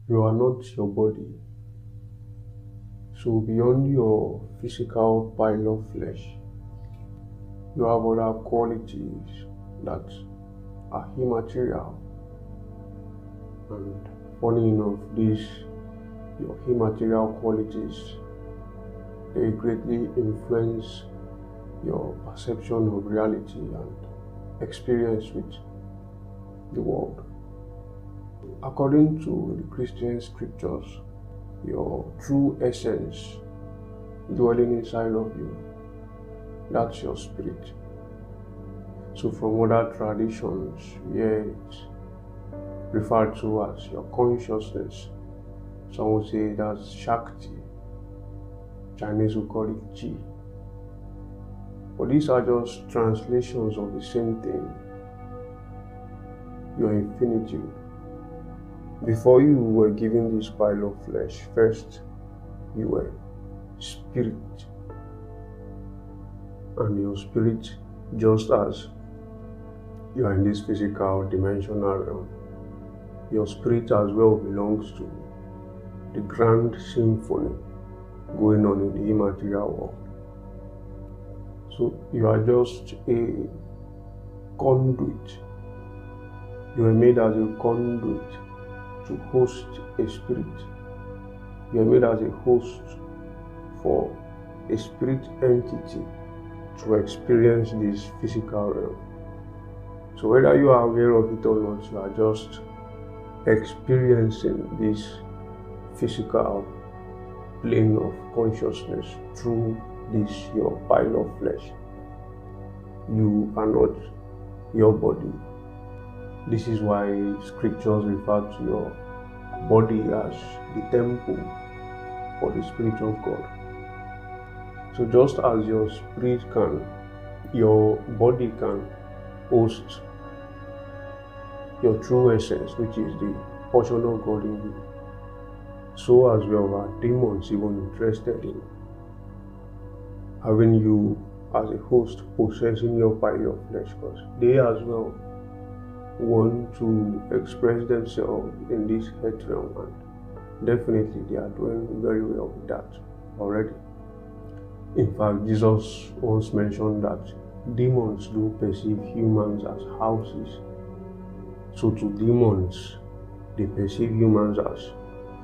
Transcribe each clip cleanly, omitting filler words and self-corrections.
You are not your body. So beyond your physical pile of flesh, you have other qualities that are immaterial. And funny enough, these your immaterial qualities, they greatly influence your perception of reality and experience with the world. According to the Christian scriptures, your true essence dwelling inside of you, that's your spirit. So from other traditions, it's referred to as your consciousness. Some would say that's Shakti. Chinese will call it Qi. But these are just translations of the same thing. Your infinitude. Before you were given this pile of flesh, first you were spirit. And your spirit, just as you are in this physical dimensional realm, your spirit as well belongs to the grand symphony going on in the immaterial world. So you are just a conduit. You are made as a conduit to host a spirit. You are made as a host for a spirit entity to experience this physical realm. So whether you are aware of it or not, you are just experiencing this physical plane of consciousness through this your pile of flesh. You are not your body. This is why scriptures refer to your body as the temple for the Spirit of God. So just as your spirit your body can host your true essence, which is the portion of God in you, so as well are demons even interested in having you as a host possessing your pile of flesh, because they as well want to express themselves in this earth realm, and definitely they are doing very well with that already. In fact, Jesus once mentioned that demons do perceive humans as houses. So to demons, they perceive humans as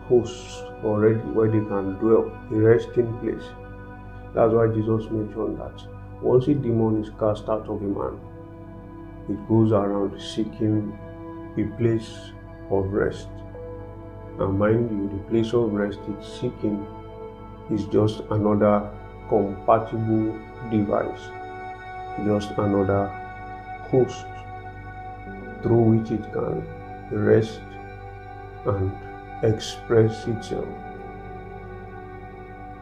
hosts already, where they can dwell, a resting place. That's why Jesus mentioned that once a demon is cast out of a man, it goes around seeking a place of rest. And mind you, the place of rest it's seeking is just another compatible device, just another host through which it can rest and express itself.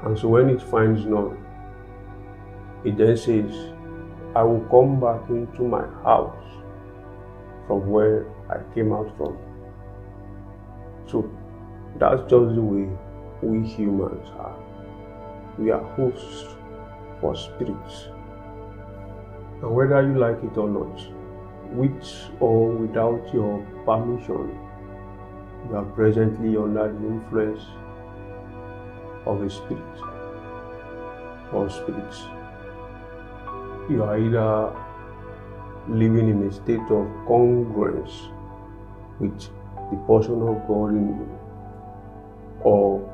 And so when it finds none, it then says, I will come back into my house from where I came out from. So that's just the way we humans are. We are hosts for spirits. And whether you like it or not, with or without your permission, you are presently under the influence of a spirit or spirits. You are either living in a state of congruence with the portion of God in you, or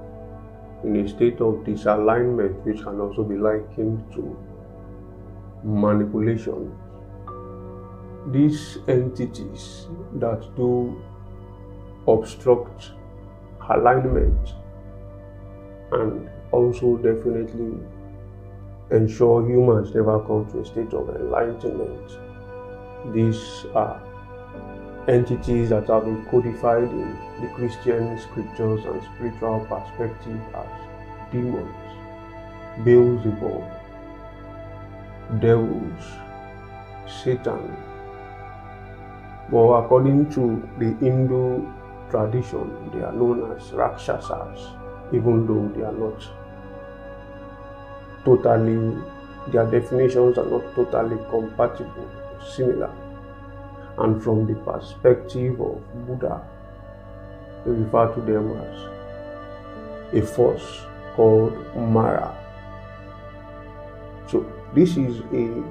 in a state of disalignment, which can also be likened to manipulation. These entities that do obstruct alignment and also definitely ensure humans never come to a state of enlightenment. These are entities that have been codified in the Christian scriptures and spiritual perspective as demons, Beelzebub, devils, Satan. But according to the Hindu tradition, they are known as Rakshasas, even though they are not totally, their definitions are not totally compatible, similar. And from the perspective of Buddha, they refer to them as a force called Mara. So this is a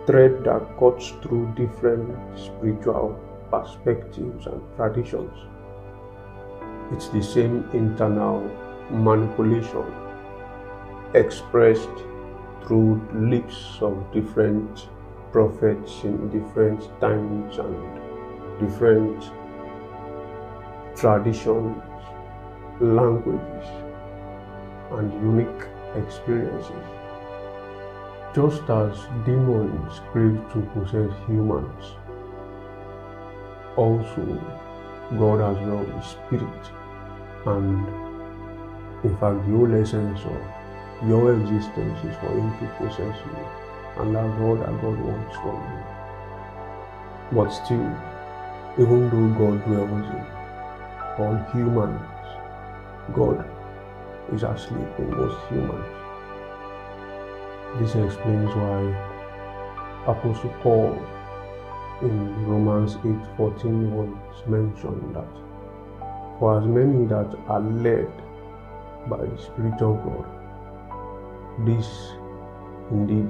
thread that cuts through different spiritual perspectives and traditions. It's the same internal manipulation expressed through lips of different prophets in different times and different traditions, languages, and unique experiences. Just as demons crave to possess humans, also God as well is spirit, and in fact the whole essence of your existence is for Him to possess you, and that's all that God wants from you. But still, even though God dwells in all humans, God is asleep in most humans. This explains why Apostle Paul in Romans 8:14 once mentioned that for as many that are led by the Spirit of God, these indeed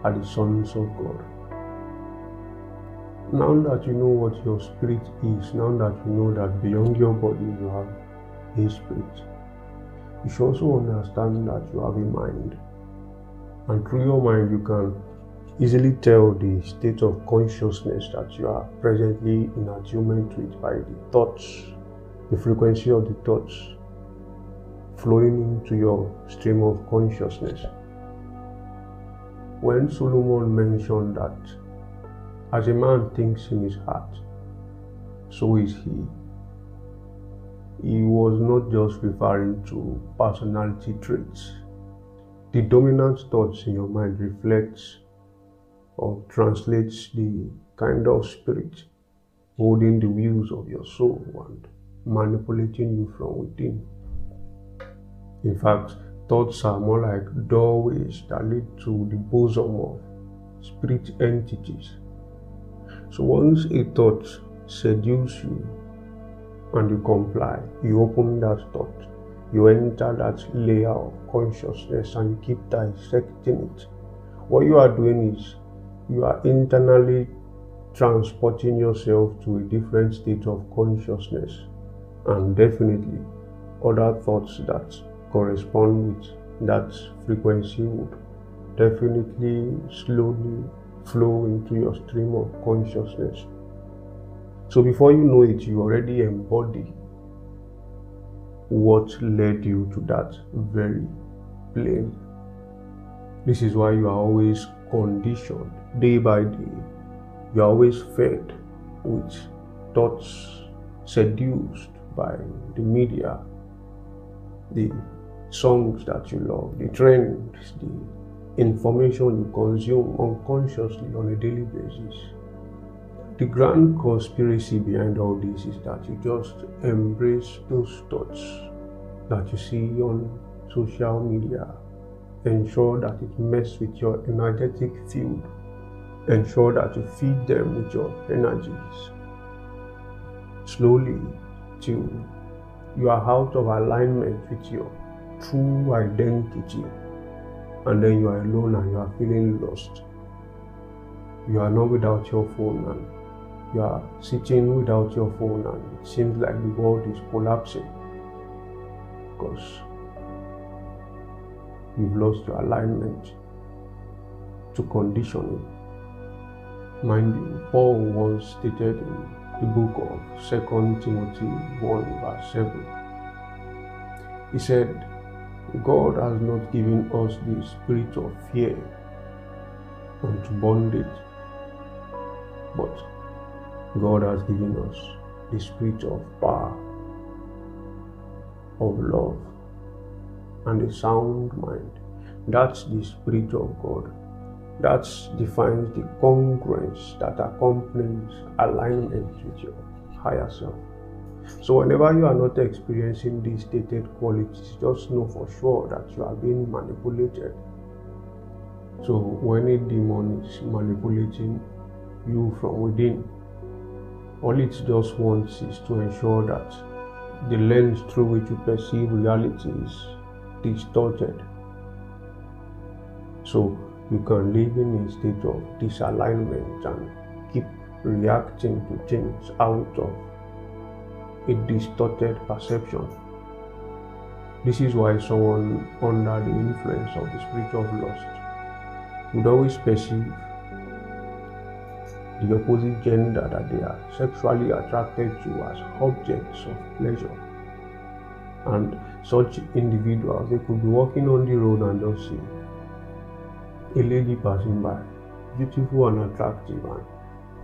are the sons of God. Now that you know what your spirit is, now that you know that beyond your body you have a spirit, you should also understand that you have a mind. And through your mind you can easily tell the state of consciousness that you are presently in attunement with by the thoughts, the frequency of the thoughts flowing into your stream of consciousness. When Solomon mentioned that as a man thinks in his heart, so is he, he was not just referring to personality traits. The dominant thoughts in your mind reflects or translates the kind of spirit holding the wheels of your soul and manipulating you from within. In fact, thoughts are more like doorways that lead to the bosom of spirit entities. So once a thought seduces you and you comply, you open that thought, you enter that layer of consciousness and you keep dissecting it. What you are doing is you are internally transporting yourself to a different state of consciousness, and definitely other thoughts that correspond with that frequency would definitely slowly flow into your stream of consciousness. So before you know it, you already embody what led you to that very plane. This is why you are always conditioned day by day. You are always fed with thoughts seduced by the media, the songs that you love, the trends, the information you consume unconsciously on a daily basis. The grand conspiracy behind all this is that you just embrace those thoughts that you see on social media. Ensure that it messes with your energetic field. Ensure that you feed them with your energies. Slowly, till you are out of alignment with your true identity, and then you are alone and you are feeling lost. You are not without your phone and you are sitting without your phone, and it seems like the world is collapsing because you've lost your alignment to conditioning. Mind you, Paul once stated in the book of 2 Timothy 1 verse 7, he said, God has not given us the spirit of fear unto bondage, but God has given us the spirit of power, of love, and a sound mind. That's the Spirit of God. That defines the congruence that accompanies alignment with your higher self. So whenever you are not experiencing these stated qualities, just know for sure that you are being manipulated. So when a demon is manipulating you from within, all it just wants is to ensure that the lens through which you perceive reality is distorted. So you can live in a state of disalignment and keep reacting to things out of a distorted perception. This is why someone under the influence of the spirit of lust would always perceive the opposite gender that they are sexually attracted to as objects of pleasure. And such individuals, they could be walking on the road and just see a lady passing by, beautiful and attractive, and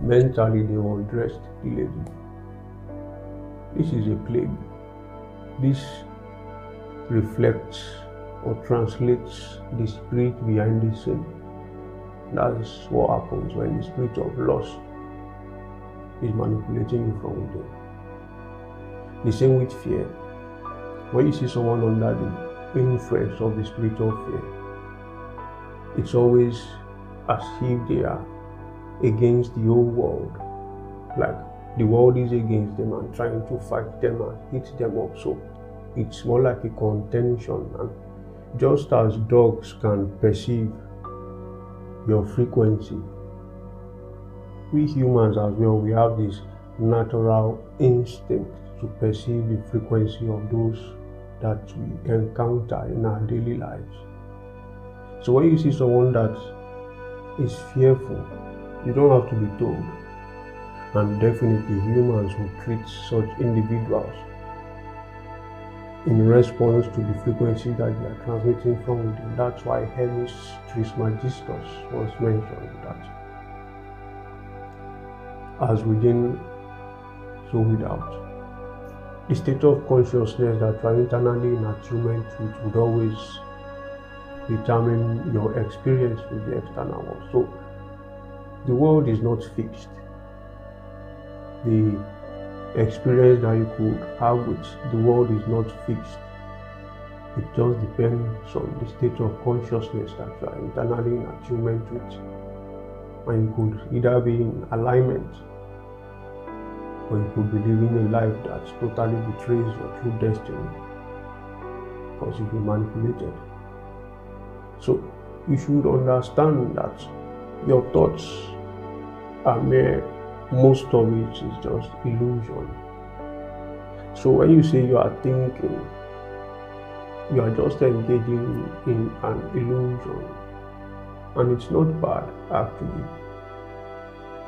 mentally they undressed the lady. This is a plague. This reflects or translates the spirit behind the sin. That's what happens when the spirit of lust is manipulating you from within. The same with fear. When you see someone under the influence of the spirit of fear, it's always as if they are against the whole world. Like the world is against them and trying to fight them and hit them up. So it's more like a contention. And just as dogs can perceive your frequency, we humans as well, we have this natural instinct to perceive the frequency of those that we encounter in our daily lives. So when you see someone that is fearful, you don't have to be told. And definitely humans will treat such individuals in response to the frequency that they are transmitting from within. That's why Hermes Trismegistus was mentioned that as within, so without. The state of consciousness that you are internally in attunement with would always determine your experience with the external world. So the world is not fixed. The experience that you could have with the world is not fixed. It just depends on the state of consciousness that you are internally in attunement with. And you could either be in alignment, or you could be living a life that totally betrays your true destiny because you've been manipulated. So you should understand that your thoughts are mere, most of it is just illusion. So when you say you are thinking, you are just engaging in an illusion, and it's not bad actually.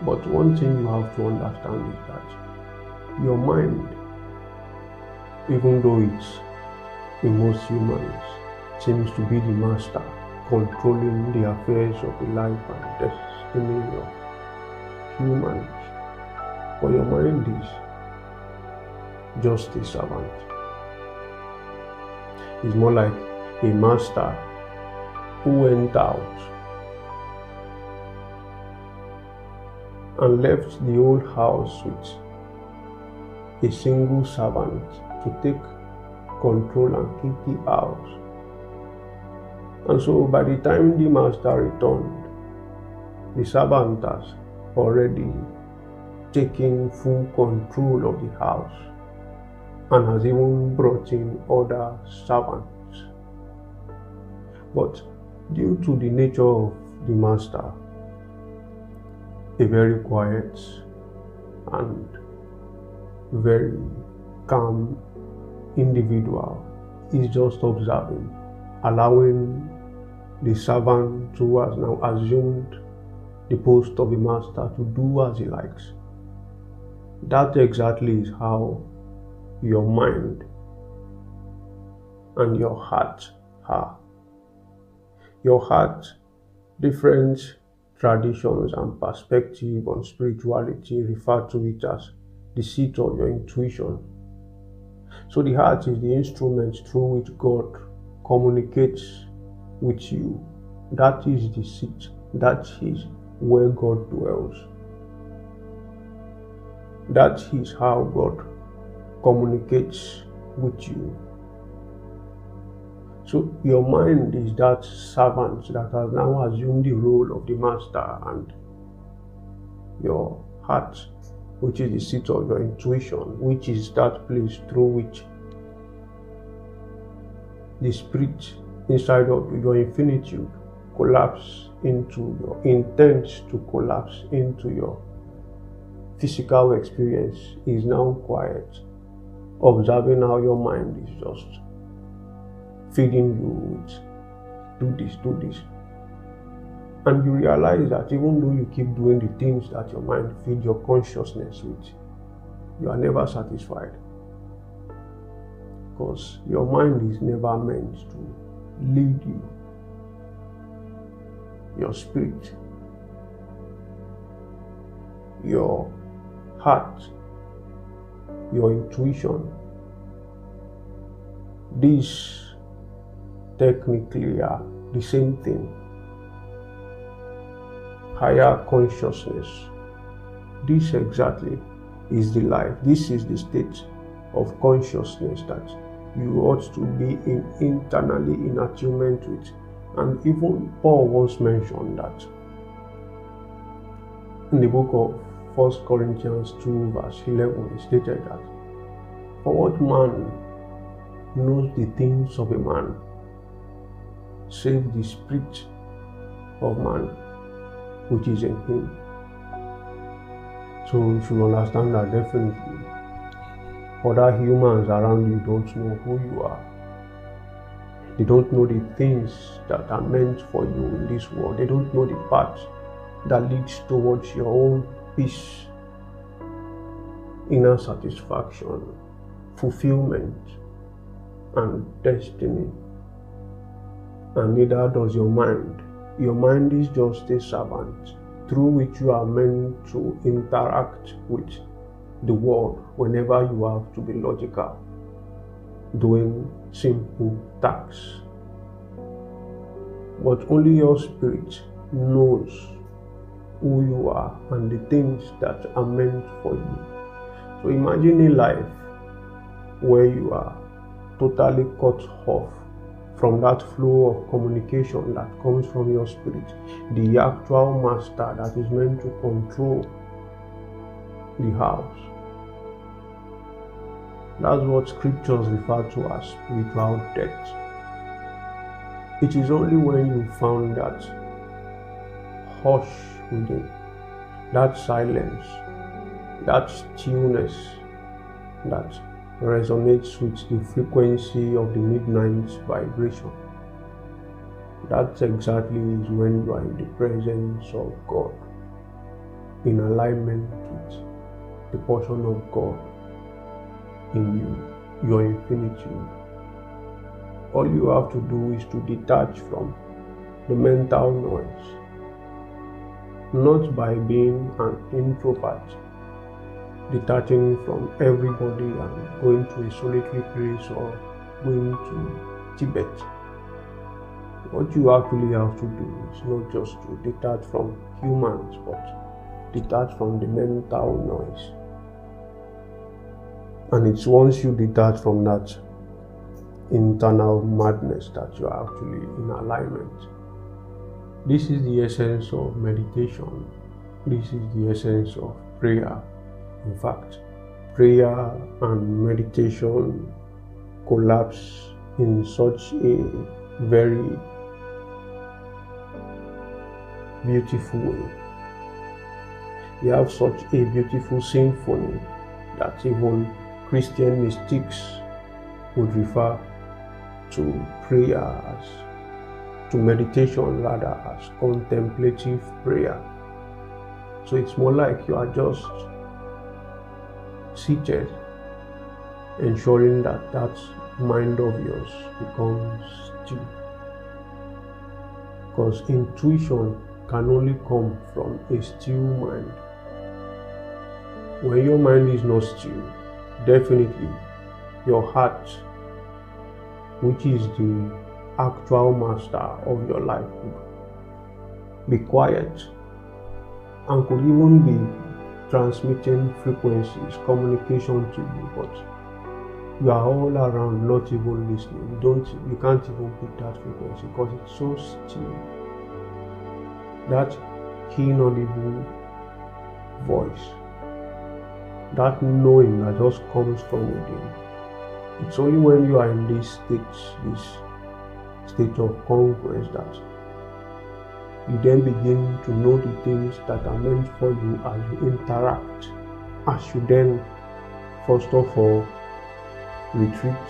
But one thing you have to understand is that your mind, even though it's in most humans, seems to be the master, controlling the affairs of the life and destiny of humans. But your mind is just a servant. It's more like a master who went out and left the whole house with a single servant to take control and keep the house. And so by the time the master returned, the servant has already taken full control of the house and has even brought in other servants. But due to the nature of the master, a very quiet and very calm individual is just observing, allowing the servant who has now assumed the post of a master to do as he likes. That exactly is how your mind and your heart are. Your heart, different traditions and perspective on spirituality refer to it as the seat of your intuition. So the heart is the instrument through which God communicates with you. That is the seat. That is where God dwells. That is how God communicates with you. So your mind is that servant that has now assumed the role of the master, and your heart which is the seat of your intuition, which is that place through which the spirit inside of you, your infinitude, collapse into your intents to collapse into your physical experience, is now quiet, observing how your mind is just feeding you with do this. And you realize that even though you keep doing the things that your mind feeds your consciousness with, you are never satisfied. Because your mind is never meant to lead you. Your spirit, your heart, your intuition, these technically are the same thing. Higher consciousness, this exactly is the life. This is the state of consciousness that you ought to be internally in attunement with. And even Paul once mentioned that in the book of 1 Corinthians 2 verse 11, he stated that, for what man knows the things of a man, save the spirit of man which is in him. So you should understand that definitely other humans around you don't know who you are. They don't know the things that are meant for you in this world. They don't know the path that leads towards your own peace, inner satisfaction, fulfillment, and destiny. And neither does your mind. Your mind is just a servant through which you are meant to interact with the world whenever you have to be logical, doing simple tasks. But only your spirit knows who you are and the things that are meant for you. So imagine a life where you are totally cut off from that flow of communication that comes from your spirit, the actual master that is meant to control the house. That's what scriptures refer to as spiritual death. It is only when you found that hush within, that silence, that stillness that resonates with the frequency of the midnight vibration. That exactly is when you are in the presence of God, in alignment with the portion of God in you, your infinitude. All you have to do is to detach from the mental noise, not by being an introvert, detaching from everybody and going to a solitary place or going to Tibet. What you actually have to do is not just to detach from humans, but detach from the mental noise. And it's once you detach from that internal madness that you are actually in alignment. This is the essence of meditation. This is the essence of prayer. In fact, prayer and meditation collapse in such a very beautiful way. They have such a beautiful symphony that even Christian mystics would refer to prayer as, to meditation rather, as contemplative prayer. So it's more like you are just seated, ensuring that that mind of yours becomes still. Because intuition can only come from a still mind. When your mind is not still, definitely your heart, which is the actual master of your life, would be quiet and could even be transmitting frequencies, communication to you, but you are all around not even listening. You can't even pick that frequency because it's so still. That inaudible voice that knowing that just comes from within. It's only when you are in this state of conquest that you then begin to know the things that are meant for you as you interact. As you then, first of all, retreat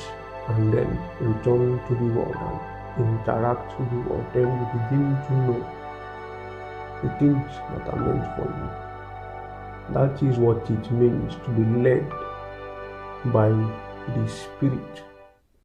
and then return to the world and interact with the world, then you begin to know the things that are meant for you. That is what it means to be led by the Spirit.